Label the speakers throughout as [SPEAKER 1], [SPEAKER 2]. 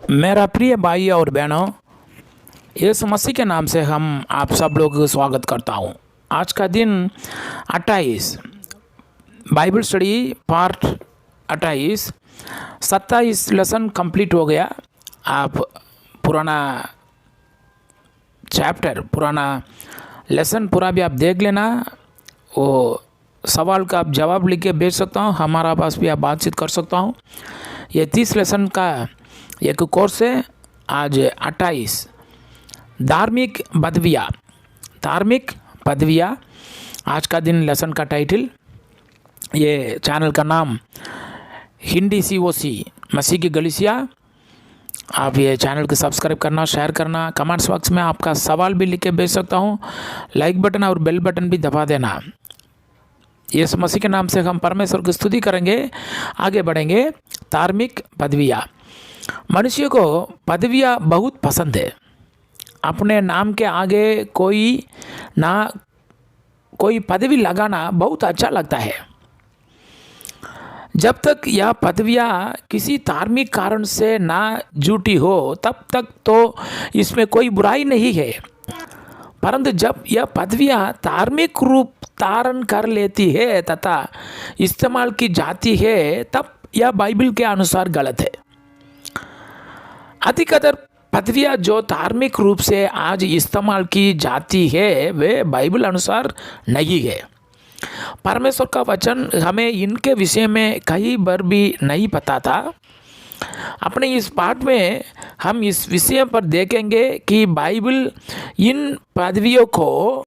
[SPEAKER 1] मेरा प्रिय भाई और बहनों, यीशु मसीह के नाम से हम आप सब लोगों का स्वागत करता हूँ। आज का दिन 28 Bible study part 28 27 lesson complete हो गया। आप पुराना चैप्टर पुराना लेसन पूरा भी आप देख लेना। वो सवाल का आप जवाब लिख के भेज सकता हूँ, हमारा पास भी आप बातचीत कर सकता हूँ। ये 30 लेसन का एक कोर्स है। आज 28 धार्मिक पदवियाँ आज का दिन लेसन का टाइटल। ये चैनल का नाम हिंदी COC मसीह की गलीसिया। आप ये चैनल को सब्सक्राइब करना, शेयर करना, कमेंट्स बॉक्स में आपका सवाल भी लिख के भेज सकता हूँ। लाइक बटन और बेल बटन भी दबा देना। यीशु मसीह के नाम से हम परमेश्वर की स्तुति करेंगे, आगे बढ़ेंगे। धार्मिक पदवियाँ, मनुष्य को पदवियाँ बहुत पसंद है। अपने नाम के आगे कोई पदवी लगाना बहुत अच्छा लगता है। जब तक यह पदवियाँ किसी धार्मिक कारण से ना जुटी हो तब तक तो इसमें कोई बुराई नहीं है। परंतु जब यह पदवियाँ धार्मिक रूप धारण कर लेती है तथा इस्तेमाल की जाती है तब यह बाइबल के अनुसार गलत है। अधिकतर पदवियाँ जो धार्मिक रूप से आज इस्तेमाल की जाती है वे बाइबल अनुसार नहीं है। परमेश्वर का वचन हमें इनके विषय में कई बार भी नहीं पता था। अपने इस पाठ में हम इस विषय पर देखेंगे कि बाइबल इन पदवियों को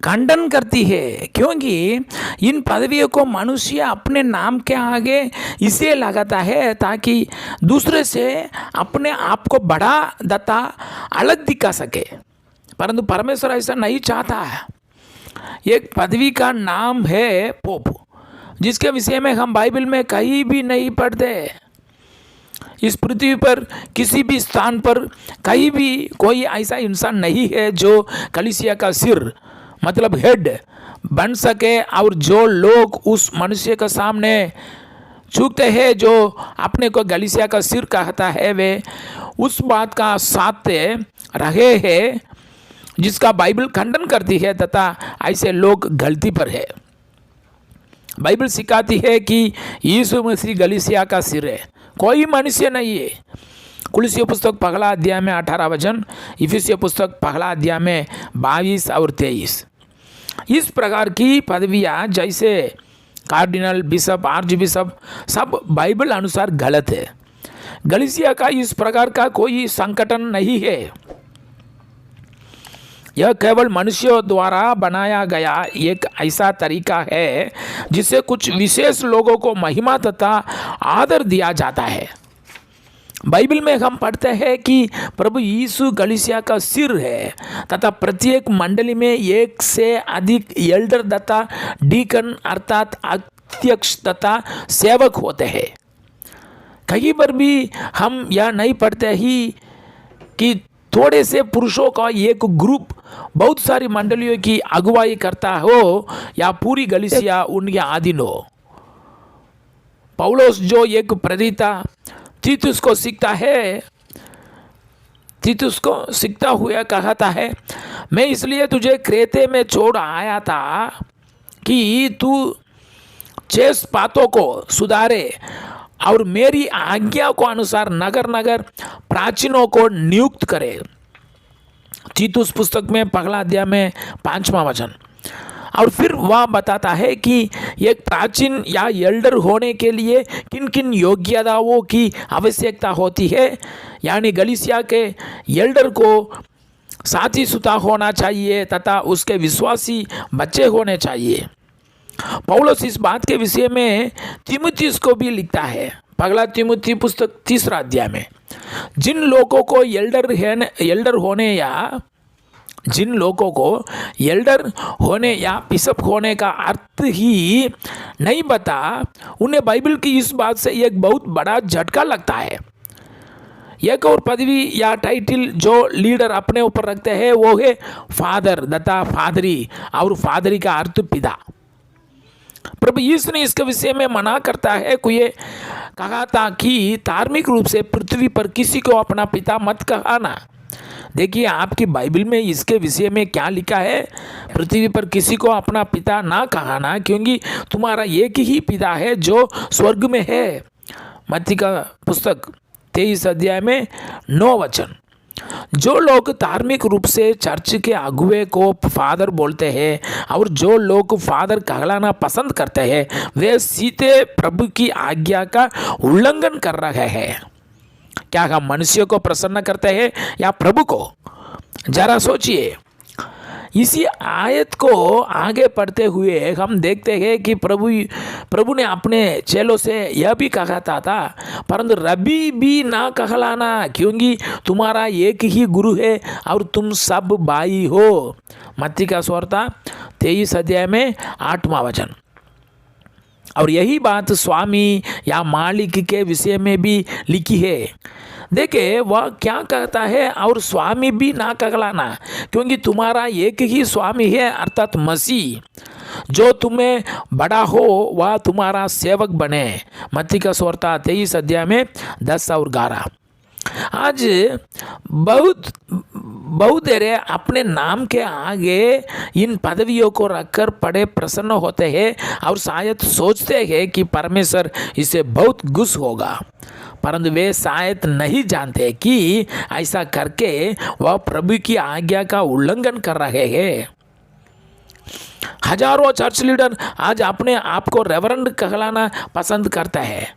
[SPEAKER 1] खंडन करती है, क्योंकि इन पदवियों को मनुष्य अपने नाम के आगे इसे लगाता है ताकि दूसरे से अपने आप को बड़ा तथा अलग दिखा सके। परंतु परमेश्वर ऐसा नहीं चाहता है। एक पदवी का नाम है पोप, जिसके विषय में हम बाइबल में कहीं भी नहीं पढ़ते। इस पृथ्वी पर किसी भी स्थान पर कहीं भी कोई ऐसा इंसान नहीं है जो कलीसिया का सिर मतलब हेड बन सके, और जो लोग उस मनुष्य के सामने झुकते हैं जो अपने को कलीसिया का सिर कहता है, वे उस बात का साथ रहे हैं जिसका बाइबल खंडन करती है तथा ऐसे लोग गलती पर है। बाइबल सिखाती है कि यीशु मसीह कलीसिया का सिर है, कोई मनुष्य नहीं है। कुलुस्सी पुस्तक पहला अध्याय में 18 वचन, इफिसियों पुस्तक पहला अध्याय में 22 और 23। इस प्रकार की पदवियाँ जैसे कार्डिनल, बिशप, आर्च बिशप सब बाइबल अनुसार गलत है। कलीसिया का इस प्रकार का कोई संगठन नहीं है। यह केवल मनुष्यों द्वारा बनाया गया एक ऐसा तरीका है जिससे कुछ विशेष लोगों को महिमा तथा आदर दिया जाता है। बाइबल में हम पढ़ते हैं कि प्रभु यीशु कलीसिया का सिर है तथा प्रत्येक मंडली में एक से अधिक एल्डर तथा डीकन अर्थात अध्यक्ष तथा सेवक होते हैं। कहीं पर भी हम यह नहीं पढ़ते ही कि थोड़े से पुरुषों का एक ग्रुप बहुत सारी मंडलियों की अगुवाई करता हो या पूरी कलीसिया उनके अधीन हो। पौलुस जो एक प्रेरिता तीतुस को सीखता हुआ कहता है, मैं इसलिए तुझे क्रेते में छोड़ आया था कि तू 6 बातों को सुधारे और मेरी आज्ञा को अनुसार नगर नगर प्राचीनों को नियुक्त करे। तीतुस पुस्तक में पहला अध्याय में 5वां वचन। और फिर वह बताता है कि एक प्राचीन या एल्डर होने के लिए किन किन योग्यताओं की आवश्यकता होती है। यानी कलीसिया के एल्डर को साथी सुता होना चाहिए तथा उसके विश्वासी बच्चे होने चाहिए। पौलुस इस बात के विषय में तीमुथियुस को भी लिखता है। पहला तीमुथी पुस्तक 3 अध्याय में जिन लोगों को एल्डर होने या बिशप होने का अर्थ ही नहीं पता, उन्हें बाइबल की इस बात से एक बहुत बड़ा झटका लगता है। एक और पदवी या टाइटल जो लीडर अपने ऊपर रखते हैं वो है फादर तथा फादरी, और फादरी का अर्थ पिता। प्रभु यीशु ने इसके विषय में मना करता है कि ये कहा था कि धार्मिक रूप से पृथ्वी पर किसी को अपना पिता मत कहना। देखिए आपकी बाइबल में इसके विषय में क्या लिखा है, पृथ्वी पर किसी को अपना पिता ना कहना, क्योंकि तुम्हारा एक ही पिता है जो स्वर्ग में है। मत्ती का पुस्तक 23 अध्याय में 9 वचन। जो लोग धार्मिक रूप से चर्च के अगुवे को फादर बोलते हैं और जो लोग फादर कहलाना पसंद करते हैं, वे सीधे प्रभु की आज्ञा का उल्लंघन कर रहे हैं। क्या हम मनुष्य को प्रसन्न करते हैं या प्रभु को? जरा सोचिए। इसी आयत को आगे पढ़ते हुए हम देखते हैं कि प्रभु ने अपने चेलों से यह भी कहा था, परंतु रबी भी ना कहलाना, क्योंकि तुम्हारा एक ही गुरु है और तुम सब भाई हो। मत्ती का सुवार्ता 23 अध्याय में 8वां वचन। और यही बात स्वामी या मालिक के विषय में भी लिखी है। देखिए वह क्या कहता है, और स्वामी भी ना कहलाना, क्योंकि तुम्हारा एक ही स्वामी है अर्थात मसीह। जो तुम्हें बड़ा हो वह तुम्हारा सेवक बने। मत्ती का सुवार्ता 23 अध्याय में 10 और 11। आज बहुत देर अपने नाम के आगे इन पदवियों को रखकर बड़े प्रसन्न होते हैं और शायद सोचते हैं कि परमेश्वर इसे बहुत खुश होगा, परंतु वे शायद नहीं जानते कि ऐसा करके वह प्रभु की आज्ञा का उल्लंघन कर रहे हैं। हजारों चर्च लीडर आज अपने आप को रेवरेंड कहलाना पसंद करता है।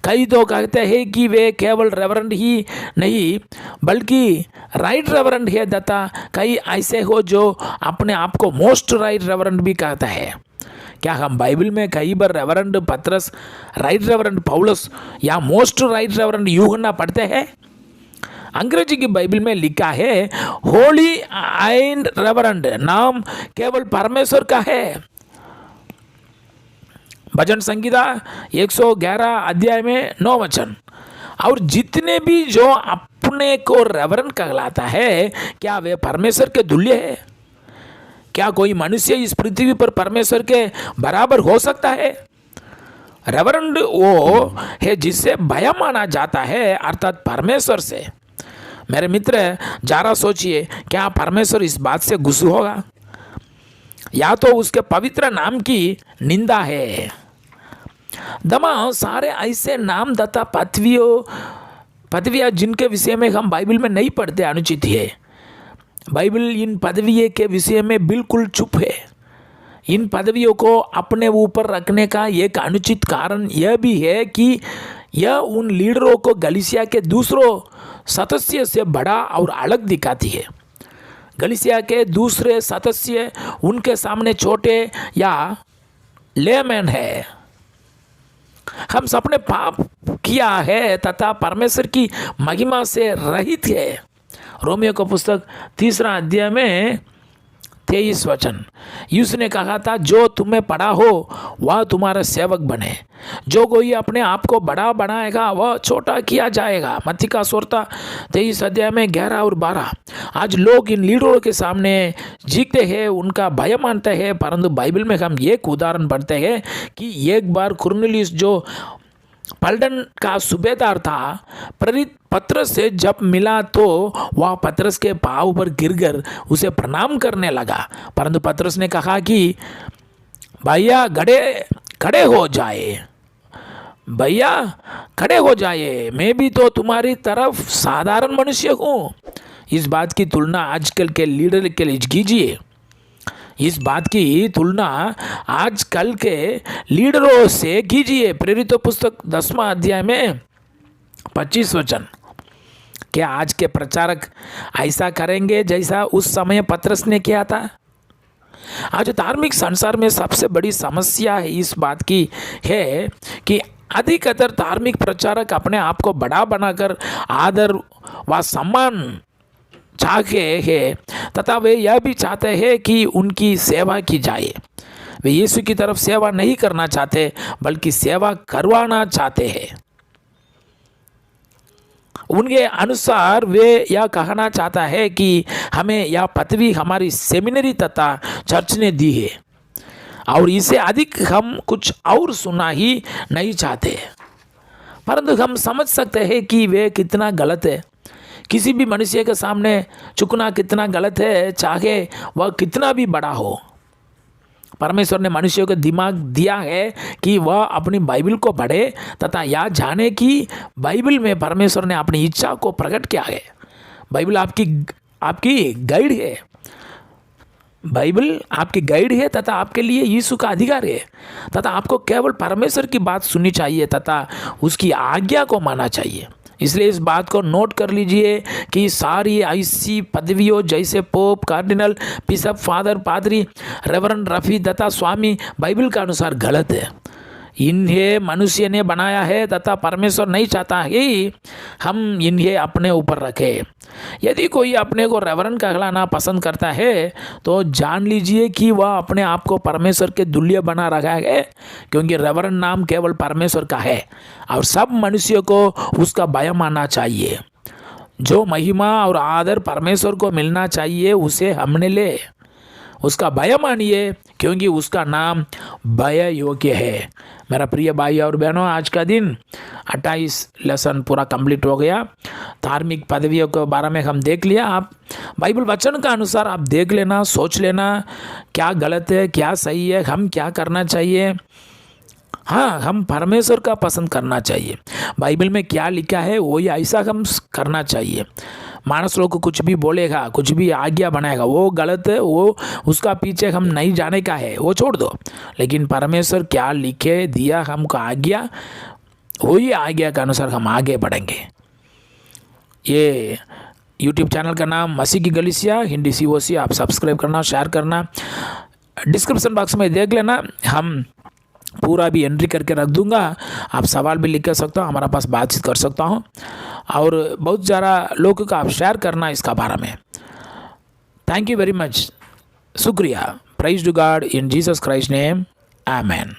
[SPEAKER 1] कई तो कहते हैं कि वे केवल रेवरेंड ही नहीं बल्कि राइट रेवरेंड है तथा कई ऐसे हो जो अपने आप को मोस्ट राइट रेवरेंड भी कहता है। क्या हम बाइबल में कई बार रेवरेंड पतरस, राइट रेवरेंड पौलुस या मोस्ट राइट रेवरेंड यूहन्ना पढ़ते हैं? अंग्रेजी की बाइबल में लिखा है होली एंड रेवरेंड, नाम केवल परमेश्वर का है। भजन संगीता 111 अध्याय में 9 वचन। और जितने भी जो अपने को रेवरेंड कहलाता है, क्या वे परमेश्वर के तुल्य है? क्या कोई मनुष्य इस पृथ्वी पर परमेश्वर के बराबर हो सकता है? रेवरेंड वो है जिससे भय माना जाता है अर्थात परमेश्वर से। मेरे मित्र जरा सोचिए, क्या परमेश्वर इस बात से गुस्सा होगा? या तो उसके पवित्र नाम की निंदा है। दमा सारे ऐसे नाम तथा पदवियां जिनके विषय में हम बाइबल में नहीं पढ़ते अनुचित है। बाइबल इन पदवियों के विषय में बिल्कुल चुप है। इन पदवियों को अपने ऊपर रखने का एक अनुचित कारण यह भी है कि यह उन लीडरों को गलीसिया के दूसरों सदस्य से बड़ा और अलग दिखाती है। गलीसिया के दूसरे सदस्य उनके सामने छोटे या लेमैन है। हम सबने पाप किया है तथा परमेश्वर की महिमा से रहित है। रोमियो का पुस्तक 3 अध्याय में 23 वचन। यीशु ने कहा था, जो तुम्हें बड़ा हो वह तुम्हारा सेवक बने। जो कोई अपने आप को बड़ा बनाएगा वह छोटा किया जाएगा। मत्ती का सुवार्ता 23 अध्याय में 11 और 12। आज लोग इन लीडरों के सामने जीतते हैं, उनका भय मानते हैं, परंतु बाइबल में हम एक उदाहरण पढ़ते हैं कि एक बार कुरनेलियुस जो पलटन का सूबेदार था, प्रेरित पतरस से जब मिला तो वह पतरस के पांव पर गिरकर उसे प्रणाम करने लगा, परंतु पतरस ने कहा कि भैया खड़े हो जाए, भैया खड़े हो जाए, मैं भी तो तुम्हारी तरफ साधारण मनुष्य हूँ। इस बात की तुलना आजकल के लीडर के लिए कीजिए। इस बात की तुलना आजकल के लीडरों से कीजिए। प्रेरितों पुस्तक 10वां अध्याय में 25 वचन। क्या आज के प्रचारक ऐसा करेंगे जैसा उस समय पतरस ने किया था? आज धार्मिक संसार में सबसे बड़ी समस्या इस बात की है कि अधिकतर धार्मिक प्रचारक अपने आप को बड़ा बनाकर आदर व सम्मान चाहते हैं तथा वे यह भी चाहते हैं कि उनकी सेवा की जाए। वे यीशु की तरफ सेवा नहीं करना चाहते बल्कि सेवा करवाना चाहते हैं। उनके अनुसार वे यह कहना चाहता है कि हमें यह पदवी हमारी सेमिनरी तथा चर्च ने दी है। और इससे अधिक हम कुछ और सुनना ही नहीं चाहते, परंतु हम समझ सकते हैं कि वे कितना गलत है। किसी भी मनुष्य के सामने झुकना कितना गलत है, चाहे वह कितना भी बड़ा हो। परमेश्वर ने मनुष्यों को दिमाग दिया है कि वह अपनी बाइबल को पढ़े तथा यह जाने कि बाइबल में परमेश्वर ने अपनी इच्छा को प्रकट किया है। बाइबल आपकी गाइड है। बाइबल आपकी गाइड है तथा आपके लिए यीशु का अधिकार है, तथा आपको केवल परमेश्वर की बात सुननी चाहिए तथा उसकी आज्ञा को मानना चाहिए। इसलिए इस बात को नोट कर लीजिए कि सारी ऐसी पदवियों जैसे पोप, कार्डिनल, बिशप, फादर, पादरी, रेवरेंड, रफी तथा स्वामी बाइबल के अनुसार गलत है। इन्हें मनुष्य ने बनाया है तथा परमेश्वर नहीं चाहता कि हम इन्हें अपने ऊपर रखें। यदि कोई अपने को रेवरेंड कहलाना पसंद करता है तो जान लीजिए कि वह अपने आप को परमेश्वर के तुल्य बना रखा है, क्योंकि रेवरेंड नाम केवल परमेश्वर का है और सब मनुष्यों को उसका भय मानना चाहिए। जो महिमा और आदर परमेश्वर को मिलना चाहिए उसे हमने ले उसका भय मानिए, क्योंकि उसका नाम भय योग्य है। मेरा प्रिय भाई और बहनों, आज का दिन 28 लेसन पूरा कंप्लीट हो गया। धार्मिक पदवियों के बारे में हम देख लिया। आप बाइबल वचन का अनुसार आप देख लेना, सोच लेना क्या गलत है, क्या सही है, हम क्या करना चाहिए। हाँ, हम परमेश्वर का पसंद करना चाहिए। बाइबल में क्या लिखा है वही ऐसा हम करना चाहिए। मानस लोग को कुछ भी बोलेगा, कुछ भी आज्ञा बनाएगा, वो गलत है, वो उसका पीछे हम नहीं जाने का है, वो छोड़ दो। लेकिन परमेश्वर क्या लिखे दिया हमको आज्ञा, वही आज्ञा के अनुसार हम आगे बढ़ेंगे। ये यूट्यूब चैनल का नाम मसीह की गलीसिया हिंदी COC, आप सब्सक्राइब करना, शेयर करना। डिस्क्रिप्शन बॉक्स में देख लेना, हम पूरा भी एंट्री करके रख दूंगा। आप सवाल भी लिख कर सकते हो, हमारा पास बातचीत कर सकता हूँ, और बहुत ज़्यादा लोगों को आप शेयर करना इसका बारे में। थैंक यू वेरी मच, शुक्रिया। Praise to God in Jesus Christ name, amen.